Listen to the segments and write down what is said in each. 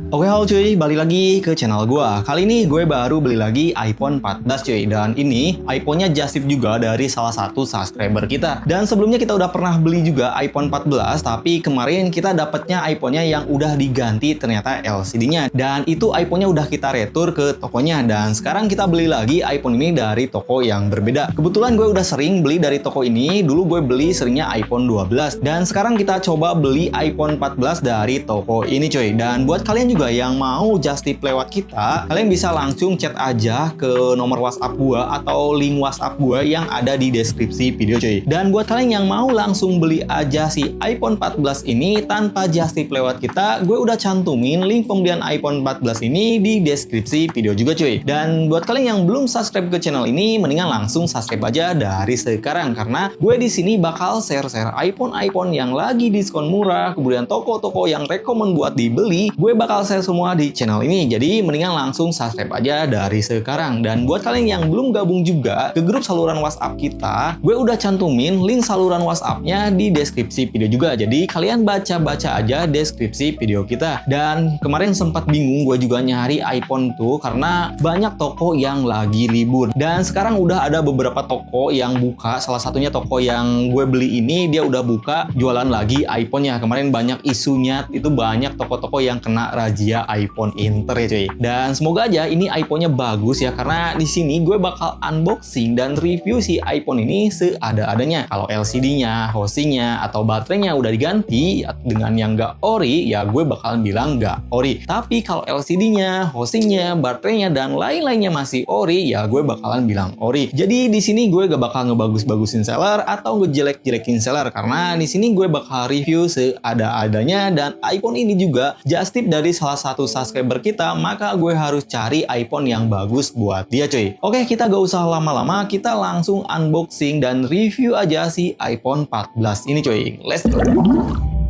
Oke halo cuy, balik lagi ke channel gua. Kali ini gue baru beli lagi iPhone 14 cuy. Dan ini iPhone-nya just tip juga dari salah satu subscriber kita. Dan sebelumnya kita udah pernah beli juga iPhone 14, tapi kemarin kita dapetnya iPhone-nya yang udah diganti ternyata LCD-nya. Dan itu iPhone-nya udah kita retur ke tokonya. Dan sekarang kita beli lagi iPhone ini dari toko yang berbeda. Kebetulan gue udah sering beli dari toko ini. Dulu gue beli seringnya iPhone 12. Dan sekarang kita coba beli iPhone 14 dari toko ini cuy. Dan buat kalian juga yang mau just tip lewat kita, kalian bisa langsung chat aja ke nomor WhatsApp gua atau link WhatsApp gua yang ada di deskripsi video cuy. Dan buat kalian yang mau langsung beli aja si iPhone 14 ini tanpa just tip lewat kita, gue udah cantumin link pembelian iPhone 14 ini di deskripsi video juga cuy. Dan buat kalian yang belum subscribe ke channel ini, mendingan langsung subscribe aja dari sekarang karena gue di sini bakal share-share iPhone yang lagi diskon murah, kemudian toko-toko yang rekomen buat dibeli, gue bakal share semua di channel ini. Jadi mendingan langsung subscribe aja dari sekarang. Dan buat kalian yang belum gabung juga ke grup saluran WhatsApp kita, gue udah cantumin link saluran WhatsApp-nya di deskripsi video juga. Jadi kalian baca-baca aja deskripsi video kita. Dan kemarin sempat bingung gue juga nyari iPhone tuh karena banyak toko yang lagi libur. Dan sekarang udah ada beberapa toko yang buka. Salah satunya toko yang gue beli ini, dia udah buka jualan lagi iPhone-nya. Kemarin banyak isunya, itu banyak toko-toko yang kena razia iPhone Inter ya cuy. Dan semoga aja ini iPhone-nya bagus ya, karena di sini gue bakal unboxing dan review si iPhone ini seada-adanya. Kalau LCD-nya, housing-nya, atau baterainya udah diganti dengan yang nggak ori, ya gue bakalan bilang nggak ori. Tapi kalau LCD-nya, housing-nya, baterainya, dan lain-lainnya masih ori, ya gue bakalan bilang ori. Jadi di sini gue gak bakal ngebagus-bagusin seller atau ngejelek-jelekin seller, karena di sini gue bakal review seada-adanya. Dan iPhone ini juga just tip dari salah satu subscriber kita, maka gue harus cari iPhone yang bagus buat dia cuy. Oke, kita gak usah lama-lama, kita langsung unboxing dan review aja si iPhone 14 ini cuy. Let's go.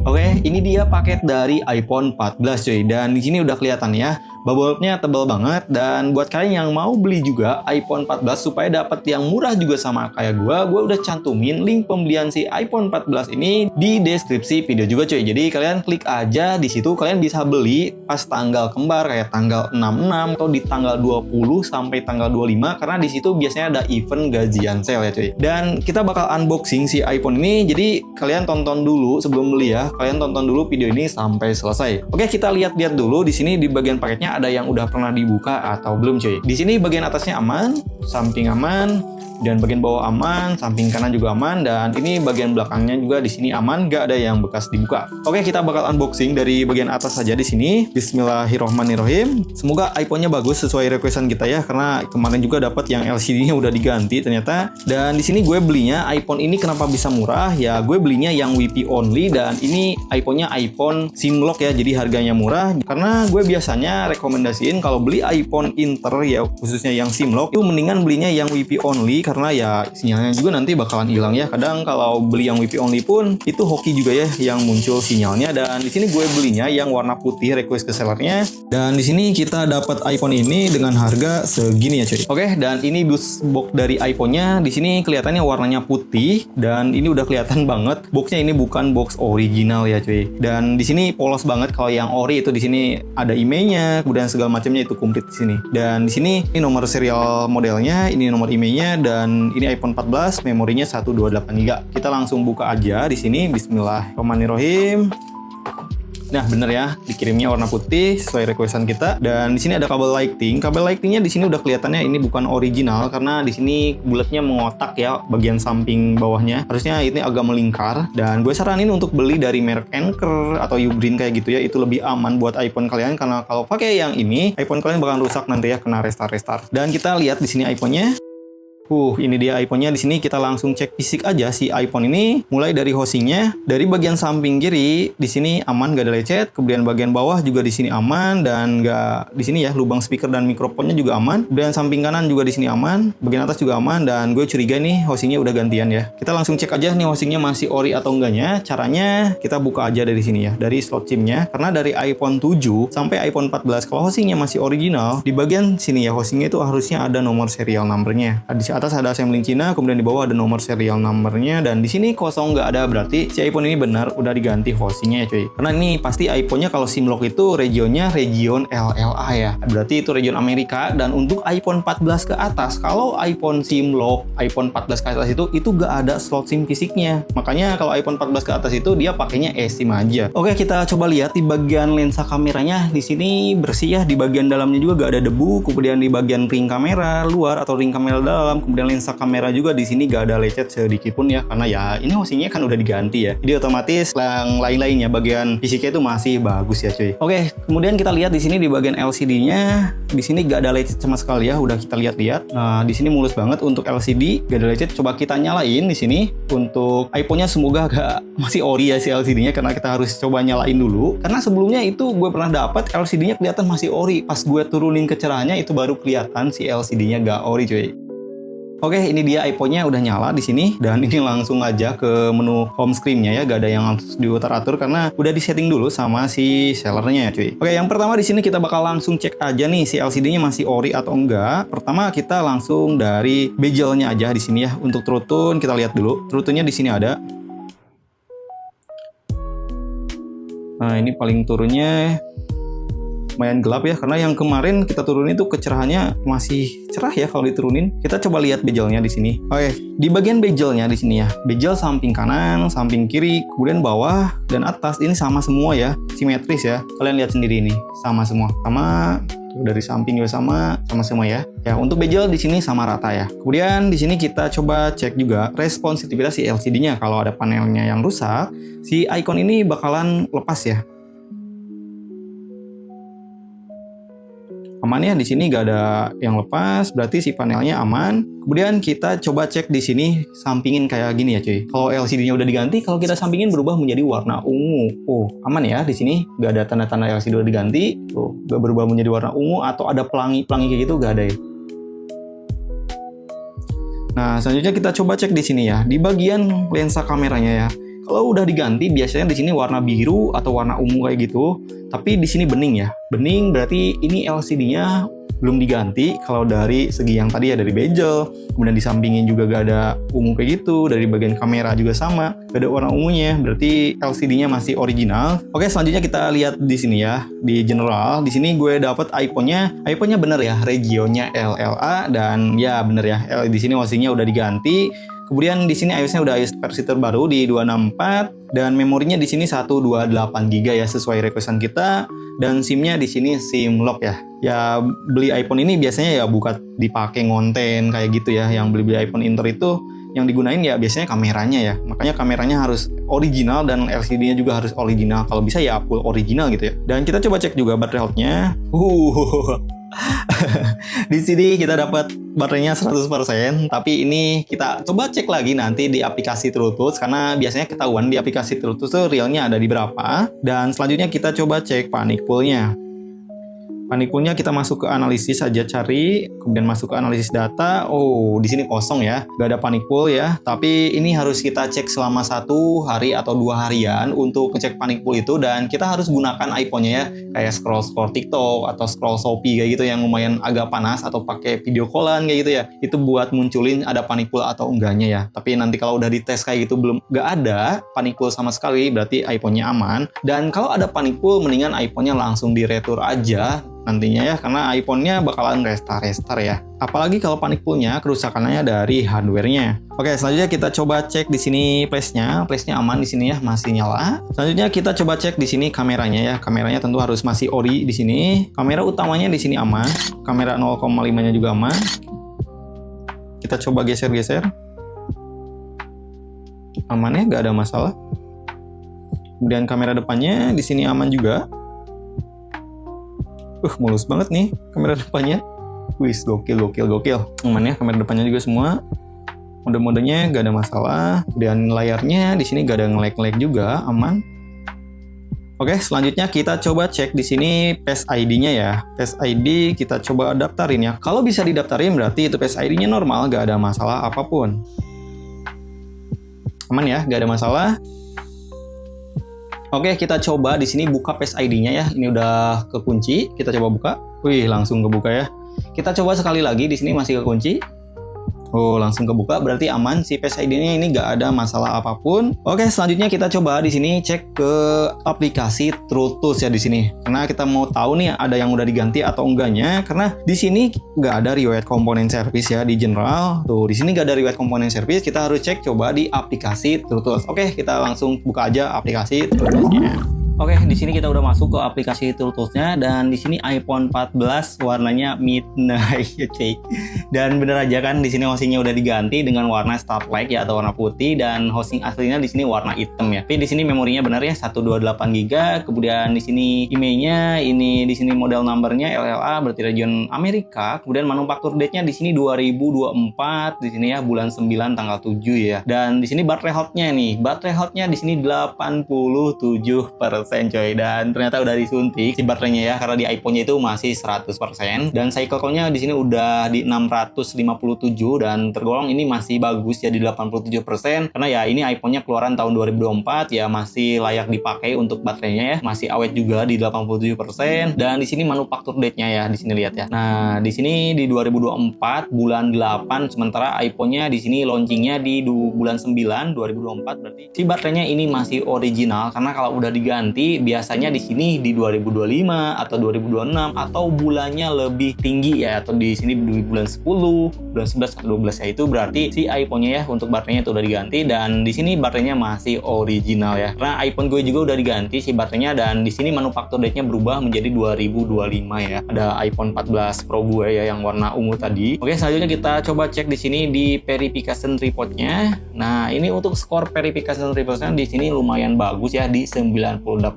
Oke, ini dia paket dari iPhone 14 cuy. Dan di sini udah kelihatan ya, bubble-nya tebal banget. Dan buat kalian yang mau beli juga iPhone 14 supaya dapat yang murah juga sama kayak gue udah cantumin link pembelian si iPhone 14 ini di deskripsi video juga cuy. Jadi kalian klik aja di situ, kalian bisa beli pas tanggal kembar kayak tanggal 66 atau di tanggal 20 sampai tanggal 25, karena di situ biasanya ada event gajian sale ya cuy. Dan kita bakal unboxing si iPhone ini. Jadi kalian tonton dulu sebelum beli ya. Kalian tonton dulu video ini sampai selesai. Oke, kita lihat-lihat dulu di sini di bagian paketnya ada yang udah pernah dibuka atau belum cuy. Di sini bagian atasnya aman, samping aman, dan bagian bawah aman, samping kanan juga aman, dan ini bagian belakangnya juga di sini aman, gak ada yang bekas dibuka. Oke, kita bakal unboxing dari bagian atas saja di sini. Bismillahirrohmanirrohim. Semoga iPhone-nya bagus sesuai requestan kita ya, karena kemarin juga dapat yang LCD-nya udah diganti ternyata. Dan di sini gue belinya iPhone ini kenapa bisa murah? Ya gue belinya yang WiFi only, dan ini iPhone-nya iPhone SIM lock ya, jadi harganya murah. Karena gue biasanya rekomendasiin kalau beli iPhone Inter ya, khususnya yang SIM lock, itu mendingan belinya yang WiFi only, karena ya sinyalnya juga nanti bakalan hilang ya. Kadang kalau beli yang WiFi only pun itu hoki juga ya yang muncul sinyalnya. Dan di sini gue belinya yang warna putih, request ke sellernya. Dan di sini kita dapat iPhone ini dengan harga segini ya cuy. Oke, dan ini box dari iPhone-nya. Di sini kelihatannya warnanya putih dan ini udah kelihatan banget boxnya ini bukan box original ya cuy. Dan di sini polos banget. Kalau yang ori itu di sini ada emailnya, kemudian segala macamnya itu komplit di sini. Dan di sini ini nomor serial modelnya, ini nomor emailnya, dan ini iPhone 14, memorinya 128GB. Kita langsung buka aja di sini. Bismillahirrahmanirrahim. Nah, bener ya, dikirimnya warna putih sesuai requestan kita. Dan di sini ada kabel lighting. Kabel lightingnya di sini udah kelihatannya ini bukan original karena di sini bulatnya mengotak ya bagian samping bawahnya. Harusnya ini agak melingkar. Dan gue saranin untuk beli dari merek Anker atau Ugreen kayak gitu ya. Itu lebih aman buat iPhone kalian, karena kalau pakai yang ini iPhone kalian bakal rusak nanti ya, kena restart. Dan kita lihat di sini iPhone-nya. Ini dia iPhone-nya. Di sini kita langsung cek fisik aja si iPhone ini. Mulai dari housing-nya, dari bagian samping kiri di sini aman, gak ada lecet. Kemudian bagian bawah juga di sini aman, dan gak di sini ya lubang speaker dan mikrofonnya juga aman. Kemudian samping kanan juga di sini aman, bagian atas juga aman. Dan gue curiga nih housing-nya udah gantian ya. Kita langsung cek aja nih housing-nya masih ori atau enggaknya. Caranya kita buka aja dari sini ya, dari slot SIM-nya. Karena dari iPhone 7 sampai iPhone 14 kalau housing-nya masih original, di bagian sini ya housing-nya itu harusnya ada nomor serial number-nya. atas ada assembly Cina, kemudian di bawah ada nomor serial numbernya, dan di sini kosong nggak ada, berarti si iPhone ini benar udah diganti housingnya ya cuy. Karena ini pasti iPhone-nya kalau SIM lock itu region LLA ya, berarti itu region Amerika. Dan untuk iPhone 14 ke atas, kalau iPhone SIM lock iPhone 14 ke atas itu nggak ada slot SIM fisiknya. Makanya kalau iPhone 14 ke atas itu dia pakainya eSIM aja. Oke, kita coba lihat di bagian lensa kameranya. Di sini bersih ya, di bagian dalamnya juga nggak ada debu. Kemudian di bagian ring kamera luar atau ring kamera dalam, kemudian lensa kamera juga di sini nggak ada lecet sedikit pun ya, karena ya ini housingnya kan udah diganti ya. Jadi otomatis yang lain-lainnya bagian fisiknya itu masih bagus ya cuy. Oke, kemudian kita lihat di sini di bagian LCD-nya, di sini nggak ada lecet sama sekali ya. Udah kita lihat-lihat. Nah, di sini mulus banget untuk LCD, nggak ada lecet. Coba kita nyalain di sini. Untuk iPhone-nya semoga agak masih ori ya si LCD-nya, karena kita harus coba nyalain dulu. Karena sebelumnya itu gue pernah dapat LCD-nya kelihatan masih ori. Pas gue turunin kecerahannya itu baru kelihatan si LCD-nya nggak ori cuy. Oke, ini dia iPhone-nya udah nyala di sini, dan ini langsung aja ke menu home screen-nya ya, gak ada yang harus diutar-atur karena udah disetting dulu sama si sellernya ya cuy. Oke, yang pertama di sini kita bakal langsung cek aja nih si LCD-nya masih ori atau enggak. Pertama kita langsung dari bezelnya aja di sini ya. Untuk true tone kita lihat dulu. True tone-nya di sini ada. Nah, ini paling turunnya lumayan gelap ya, karena yang kemarin kita turunin itu kecerahannya masih cerah ya kalau diturunin. Kita coba lihat bezelnya di sini. Oke, di bagian bezelnya di sini ya, bezel samping kanan, samping kiri, kemudian bawah dan atas ini sama semua ya, simetris ya. Kalian lihat sendiri ini, sama semua, sama dari samping juga sama semua ya. Ya, untuk bezel di sini sama rata ya. Kemudian di sini kita coba cek juga responsivitas si LCD-nya. Kalau ada panelnya yang rusak, si icon ini bakalan lepas ya. Aman ya, di sini nggak ada yang lepas, berarti si panelnya aman. Kemudian kita coba cek di sini sampingin kayak gini ya cuy. Kalau LCD-nya udah diganti, kalau kita sampingin berubah menjadi warna ungu. Oh, aman ya, di sini nggak ada tanda-tanda LCD udah diganti. Tuh, nggak berubah menjadi warna ungu atau ada pelangi-pelangi kayak gitu, nggak ada ya. Nah, selanjutnya kita coba cek di sini ya, di bagian lensa kameranya ya. Kalau udah diganti biasanya di sini warna biru atau warna ungu kayak gitu, tapi di sini bening ya. Bening berarti ini LCD-nya belum diganti. Kalau dari segi yang tadi ya, dari bezel, kemudian di sampingnya juga gak ada ungu kayak gitu, dari bagian kamera juga sama, gak ada warna ungunya, berarti LCD-nya masih original. Oke, selanjutnya kita lihat di sini ya, di general. Di sini gue dapet iPhone-nya bener ya, regionnya LLA, dan ya bener ya, di sini housingnya udah diganti. Kemudian di sini iOS-nya udah iOS versi terbaru di 264, dan memorinya di sini 128 GB ya, sesuai requestan kita. Dan SIM-nya di sini SIM lock ya. Ya beli iPhone ini biasanya ya bukan dipakai ngonten kayak gitu ya. Yang beli iPhone Inter itu yang digunain ya biasanya kameranya ya. Makanya kameranya harus original dan LCD-nya juga harus original. Kalau bisa ya full original gitu ya. Dan kita coba cek juga baterai health-nya. Di sini kita dapat baterainya 100%, tapi ini kita coba cek lagi nanti di aplikasi TrueTools, karena biasanya ketahuan di aplikasi TrueTools tuh realnya ada di berapa. Dan selanjutnya kita coba cek panic pool-nya. Panic pool-nya kita masuk ke analisis aja, cari, kemudian masuk ke analisis data. Oh, di sini kosong ya, nggak ada panic pool ya. Tapi ini harus kita cek selama 1 hari atau 2 harian untuk ngecek panic pool itu, dan kita harus gunakan iPhone-nya ya, kayak scroll TikTok atau scroll Shopee kayak gitu yang lumayan agak panas, atau pakai video callan kayak gitu ya. Itu buat munculin ada panic pool atau enggaknya ya. Tapi nanti kalau udah dites kayak gitu belum nggak ada panic pool sama sekali, berarti iPhone-nya aman. Dan kalau ada panic pool, mendingan iPhone-nya langsung di-retur aja nantinya ya, karena iPhone-nya bakalan restart ya. Apalagi kalau panic pool-nya kerusakannya dari hardware-nya. Oke, selanjutnya kita coba cek di sini flash-nya. Flash-nya aman di sini ya, masih nyala. Selanjutnya kita coba cek di sini kameranya ya. Kameranya tentu harus masih ori di sini. Kamera utamanya di sini aman. Kamera 0,5-nya juga aman. Kita coba geser-geser. Aman ya, nggak ada masalah. Kemudian kamera depannya di sini aman juga. Mulus banget nih kamera depannya. Wis, gokil. Aman ya, kamera depannya juga semua. Mode-modenya gak ada masalah. Dan layarnya di sini gak ada nge-lag juga, aman. Oke, selanjutnya kita coba cek di sini Face ID-nya ya. Face ID kita coba daftarin ya. Kalau bisa didaftarin berarti itu Face ID-nya normal, gak ada masalah apapun. Aman ya, gak ada masalah. Oke, kita coba di sini buka Face ID-nya ya. Ini udah kekunci. Kita coba buka. Wih, langsung kebuka ya. Kita coba sekali lagi, di sini masih kekunci. Oh, langsung kebuka, berarti aman. Si Face ID-nya ini nggak ada masalah apapun. Oke, selanjutnya kita coba di sini cek ke aplikasi TrueTools ya di sini. Karena kita mau tahu nih ada yang udah diganti atau enggaknya. Karena di sini nggak ada riwayat komponen service ya di general. Tuh, di sini nggak ada riwayat komponen service. Kita harus cek coba di aplikasi TrueTools. Oke, kita langsung buka aja aplikasi TrueTools-nya. Oke, di sini kita udah masuk ke aplikasi TrueTools-nya dan di sini iPhone 14 warnanya midnight ya cuy. Dan bener aja kan di sini hostingnya udah diganti dengan warna Starlight ya atau warna putih, dan hosting aslinya di sini warna hitam ya. Tapi di sini memorinya benar ya 128 GB, kemudian di sini emailnya ini di sini model numbernya LLA berarti region Amerika, kemudian manufaktur date-nya di sini 2024 di sini ya bulan 9 tanggal 7 ya. Dan di sini baterai health-nya nih, baterai health-nya di sini 87%. Coy, dan ternyata udah disuntik si baterainya ya, karena di iPhone-nya itu masih 100%, dan cycle count-nya di sini udah di 657 dan tergolong ini masih bagus ya di 87%, karena ya ini iPhone-nya keluaran tahun 2024 ya, masih layak dipakai untuk baterainya ya, masih awet juga di 87%. Dan di sini manufaktur date-nya ya, di sini lihat ya. Nah, di sini di 2024 bulan 8, sementara iPhone-nya di sini launching-nya di bulan 9 2024, berarti si baterainya ini masih original, karena kalau udah diganti biasanya di sini di 2025 atau 2026 atau bulannya lebih tinggi ya, atau di sini di bulan 10, bulan 11 atau 12 ya, itu berarti si iPhone-nya ya untuk baterainya itu udah diganti, dan di sini baterainya masih original ya. Karena iPhone gue juga udah diganti si baterainya, dan di sini manufaktur date-nya berubah menjadi 2025 ya. Ada iPhone 14 Pro gue ya yang warna ungu tadi. Oke, selanjutnya kita coba cek di sini di verification report-nya. Nah, ini untuk skor verification report-nya di sini lumayan bagus ya di 98%.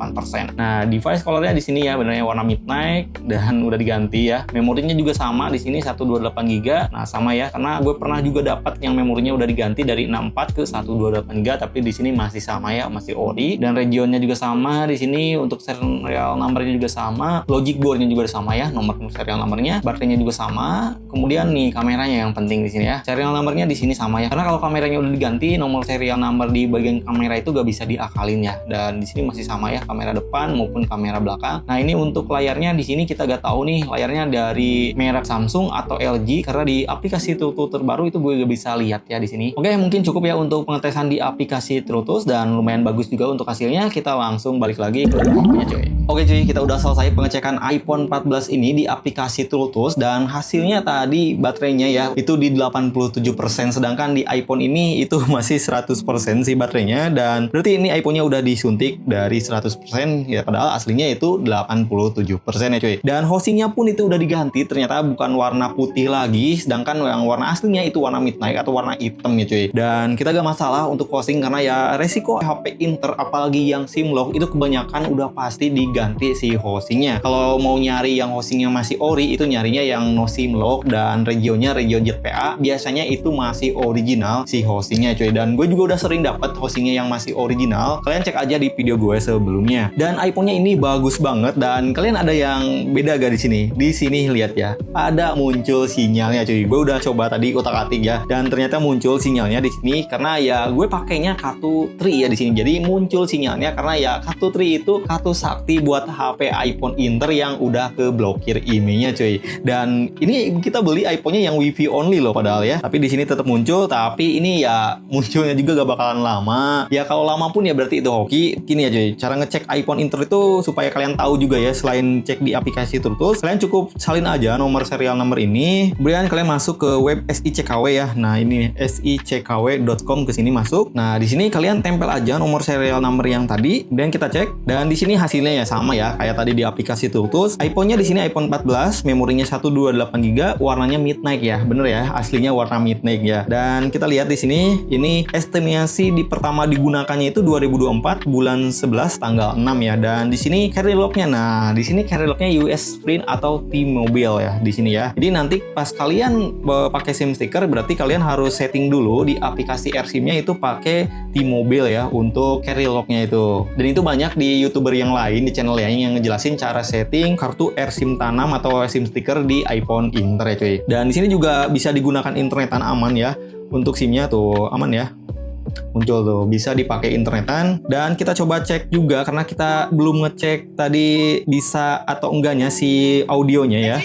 Nah, device color-nya di sini ya benernya warna midnight dan udah diganti ya. Memorinya juga sama di sini 128 GB. Nah, sama ya, karena gue pernah juga dapat yang memorinya udah diganti dari 64 ke 128 GB, tapi di sini masih sama ya, masih ori. Dan regionnya juga sama di sini, untuk serial number-nya juga sama, logic board-nya juga sama ya, nomor serial number-nya, baterainya juga sama. Kemudian nih kameranya yang penting di sini ya. Serial number-nya di sini sama ya. Karena kalau kameranya udah diganti, nomor serial number di bagian kamera itu gak bisa diakalin ya. Dan di sini masih sama ya, kamera depan maupun kamera belakang. Nah, ini untuk layarnya di sini kita gak tahu nih layarnya dari merek Samsung atau LG, karena di aplikasi TrueTools terbaru itu gue gak bisa lihat ya di sini. Oke, mungkin cukup ya untuk pengetesan di aplikasi TrueTools dan lumayan bagus juga untuk hasilnya. Kita langsung balik lagi ke iPhone-nya cuy. Oke cuy, kita udah selesai pengecekan iPhone 14 ini di aplikasi TrueTools, dan hasilnya tadi baterainya ya itu di 87%, sedangkan di iPhone ini itu masih 100% sih baterainya, dan berarti ini iPhone-nya udah disuntik dari 100% ya, padahal aslinya itu 87% ya cuy. Dan hostingnya pun itu udah diganti, ternyata bukan warna putih lagi, sedangkan yang warna aslinya itu warna midnight atau warna hitam ya cuy. Dan kita gak masalah untuk hosting, karena ya resiko HP Inter apalagi yang SIM lock itu kebanyakan udah pasti diganti si hostingnya. Kalau mau nyari yang hostingnya masih ori, itu nyarinya yang no SIM lock dan regionnya region JPA, biasanya itu masih original si hostingnya cuy. Dan gue juga udah sering dapat hostingnya yang masih original, kalian cek aja di video gue sebelumnya. Dan iPhone-nya ini bagus banget, dan kalian ada yang beda gak di sini? Di sini lihat ya, ada muncul sinyalnya cuy. Gue udah coba tadi utak-atik ya, dan ternyata muncul sinyalnya di sini karena ya gue pakainya kartu Tri ya di sini. Jadi muncul sinyalnya karena ya kartu Tri itu kartu sakti buat HP iPhone Inter yang udah keblokir IMEI-nya cuy. Dan ini kita beli iPhone-nya yang WiFi only loh padahal ya. Tapi di sini tetap muncul, tapi ini ya munculnya juga gak bakalan lama. Ya kalau lama pun ya berarti itu hoki. Gini ya cuy, cara ngecek iPhone Inter itu supaya kalian tahu juga ya, selain cek di aplikasi TrueTools, kalian cukup salin aja nomor serial number ini. Kemudian kalian masuk ke web SICKW ya. Nah, ini sickw.com, ke sini masuk. Nah, di sini kalian tempel aja nomor serial number yang tadi, kemudian kita cek, dan di sini hasilnya ya sama ya kayak tadi di aplikasi TrueTools. iPhone-nya di sini iPhone 14, memorinya 128 GB, warnanya midnight ya. Bener ya, aslinya warna midnight ya. Dan kita lihat di sini, ini estimasi di pertama digunakannya itu 2024 bulan 11 tanggal 6 ya. Dan di sini carry lock-nya. Nah, di sini carry lock-nya US Sprint atau T-Mobile ya di sini ya. Jadi nanti pas kalian pakai SIM sticker, berarti kalian harus setting dulu di aplikasi AirSIM-nya itu pakai T-Mobile ya untuk carry lock-nya itu. Dan itu banyak di YouTuber yang lain, di channel lain yang ngejelasin cara setting kartu AirSIM tanam atau SIM sticker di iPhone Inter ya cuy. Dan di sini juga bisa digunakan internetan aman ya. Untuk SIM-nya tuh aman ya. Muncul tuh, bisa dipakai internetan. Dan kita coba cek juga karena kita belum ngecek tadi bisa atau enggaknya si audionya ya.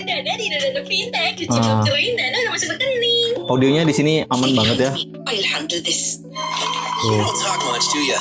Audionya di sini aman banget ya. I'll handle this. Tuh. Don't talk much, do ya?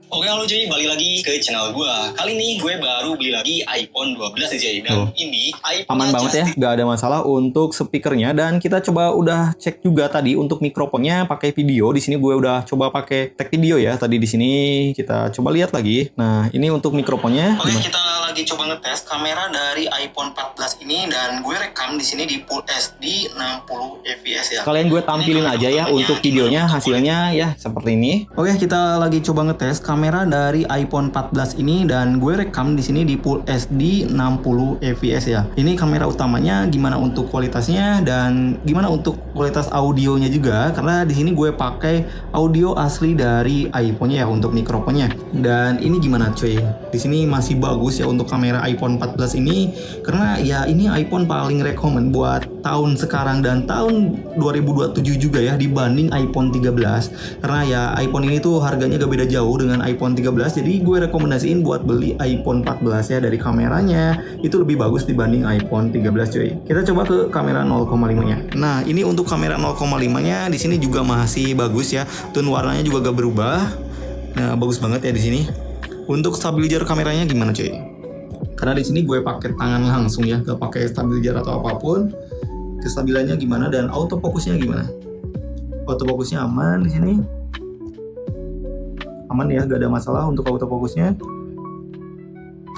Oke, halo cuy, balik lagi ke channel gue. Kali ini gue baru beli lagi iPhone 12 nih cuy. Dan ini iPhone aman banget ya, gak ada masalah untuk speakernya. Dan kita coba udah cek juga tadi untuk mikrofonnya pakai video. Di sini gue udah coba pakai tag video ya. Tadi di sini kita coba lihat lagi. Nah, ini untuk mikrofonnya. Oke, kita lagi coba ngetes kamera dari iPhone 14 ini dan gue rekam di sini di Full HD 60 fps ya. Kalian gue tampilin aja ya untuk videonya, hasilnya ya seperti ini. Oke, kita lagi coba ngetes kamera dari iPhone 14 ini dan gue rekam di sini di Full HD 60 fps ya. Ini kamera utamanya, gimana untuk kualitasnya dan gimana untuk kualitas audionya juga, karena di sini gue pakai audio asli dari iPhone-nya ya untuk mikrofonnya. Dan ini gimana cuy? Di sini masih bagus ya untuk kamera iPhone 14 ini, karena ya ini iPhone paling rekomen buat tahun sekarang dan tahun 2027 juga ya dibanding iPhone 13, karena ya iPhone ini tuh harganya gak beda jauh dengan iPhone 13, jadi gue rekomendasiin buat beli iPhone 14 ya. Dari kameranya itu lebih bagus dibanding iPhone 13 cuy. Kita coba ke kamera 0,5 nya. Nah, ini untuk kamera 0,5 nya di sini juga masih bagus ya, tone warnanya juga gak berubah. Nah, bagus banget ya di sini. Untuk stabilizer kameranya gimana cuy? Karena di sini gue pakai tangan langsung ya, gak pakai stabilizer atau apapun. Kestabilannya gimana dan autofokusnya gimana? Autofokusnya aman di sini. Aman ya, gak ada masalah untuk autofokusnya.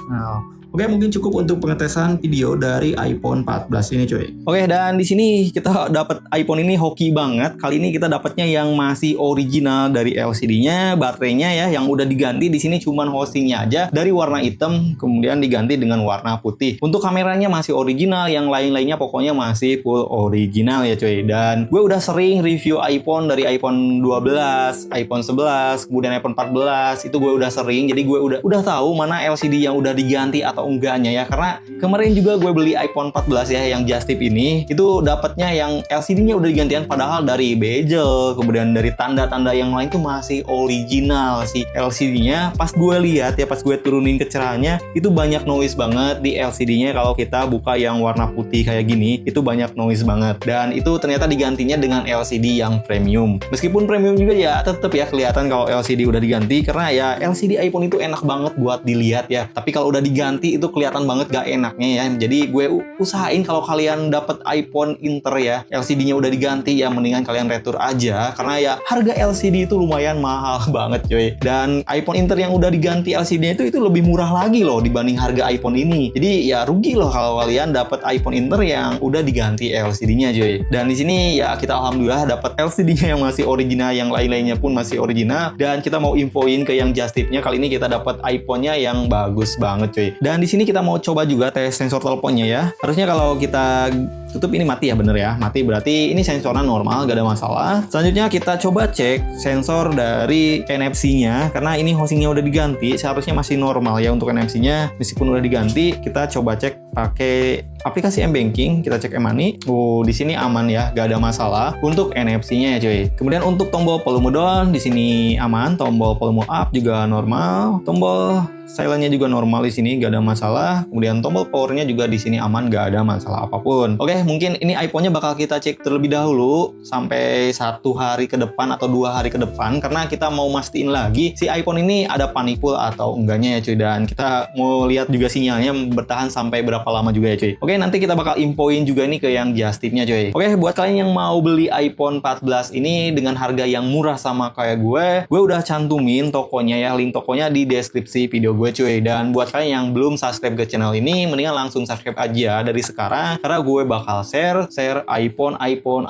Nah, oke, mungkin cukup untuk pengetesan video dari iPhone 14 ini cuy. Oke, dan di sini kita dapat iPhone ini hoki banget. Kali ini kita dapatnya yang masih original dari LCD-nya, baterainya ya yang udah diganti. Di sini cuman housingnya aja dari warna hitam kemudian diganti dengan warna putih. Untuk kameranya masih original, yang lain-lainnya pokoknya masih full original ya cuy. Dan gue udah sering review iPhone dari iPhone 12, iPhone 11, kemudian iPhone 14. Itu gue udah sering. Jadi gue udah tahu mana LCD yang udah diganti atau enggaknya ya, karena kemarin juga gue beli iPhone 14 ya yang just tip ini, itu dapatnya yang LCD-nya udah digantian, padahal dari bezel kemudian dari tanda-tanda yang lain tuh masih original si LCD-nya. Pas gue lihat ya, pas gue turunin kecerahannya itu banyak noise banget di LCD-nya. Kalau kita buka yang warna putih kayak gini itu banyak noise banget, dan itu ternyata digantinya dengan LCD yang premium. Meskipun premium juga ya tetap ya kelihatan kalau LCD udah diganti, karena ya LCD iPhone itu enak banget buat dilihat ya, tapi kalau udah diganti itu kelihatan banget gak enaknya ya. Jadi gue usahain kalau kalian dapat iPhone Inter ya, LCD-nya udah diganti ya, mendingan kalian retur aja, karena ya harga LCD itu lumayan mahal banget cuy. Dan iPhone Inter yang udah diganti LCD-nya itu lebih murah lagi loh dibanding harga iPhone ini. Jadi ya rugi loh kalau kalian dapat iPhone Inter yang udah diganti LCD-nya cuy. Dan di sini ya kita alhamdulillah dapat LCD-nya yang masih original, yang lain-lainnya pun masih original. Dan kita mau infoin ke yang just tip-nya, kali ini kita dapat iPhone-nya yang bagus banget cuy. Dan di sini kita mau coba juga tes sensor teleponnya ya. Harusnya kalau kita tutup ini mati ya, bener ya, mati berarti ini sensornya normal, gak ada masalah. Selanjutnya kita coba cek sensor dari NFC-nya, karena ini housingnya udah diganti, seharusnya masih normal ya untuk NFC-nya. Meskipun udah diganti, kita coba cek pakai aplikasi M-Banking, kita cek M-Money. Di sini aman ya, gak ada masalah untuk NFC-nya ya cuy. Kemudian untuk tombol volume down di sini aman, tombol volume up juga normal, tombol silent-nya juga normal di sini, gak ada masalah. Kemudian tombol power-nya juga di sini aman, gak ada masalah apapun. Oke, mungkin ini iPhone-nya bakal kita cek terlebih dahulu sampai 1 hari ke depan atau 2 hari ke depan, karena kita mau mastiin lagi si iPhone ini ada panic pull atau enggaknya ya cuy. Dan kita mau lihat juga sinyalnya bertahan sampai berapa lama juga ya cuy. Oke, nanti kita bakal infoin juga ini ke yang just tip-nya cuy. Oke, buat kalian yang mau beli iPhone 14 ini dengan harga yang murah sama kayak gue udah cantumin tokonya ya, link tokonya di deskripsi video gue cuy. Dan buat kalian yang belum subscribe ke channel ini, mendingan langsung subscribe aja dari sekarang, karena gue bakal share iPhone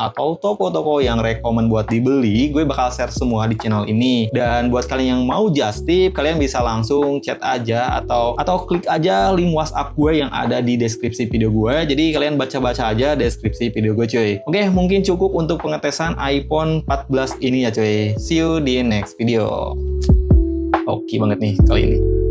atau toko-toko yang rekomen buat dibeli, gue bakal share semua di channel ini. Dan buat kalian yang mau just tip, kalian bisa langsung chat aja atau klik aja link WhatsApp gue yang ada di deskripsi video gue. Jadi kalian baca-baca aja deskripsi video gue cuy. Oke, mungkin cukup untuk pengetesan iPhone 14 ini ya cuy. See you di next video. Oke banget nih kali ini.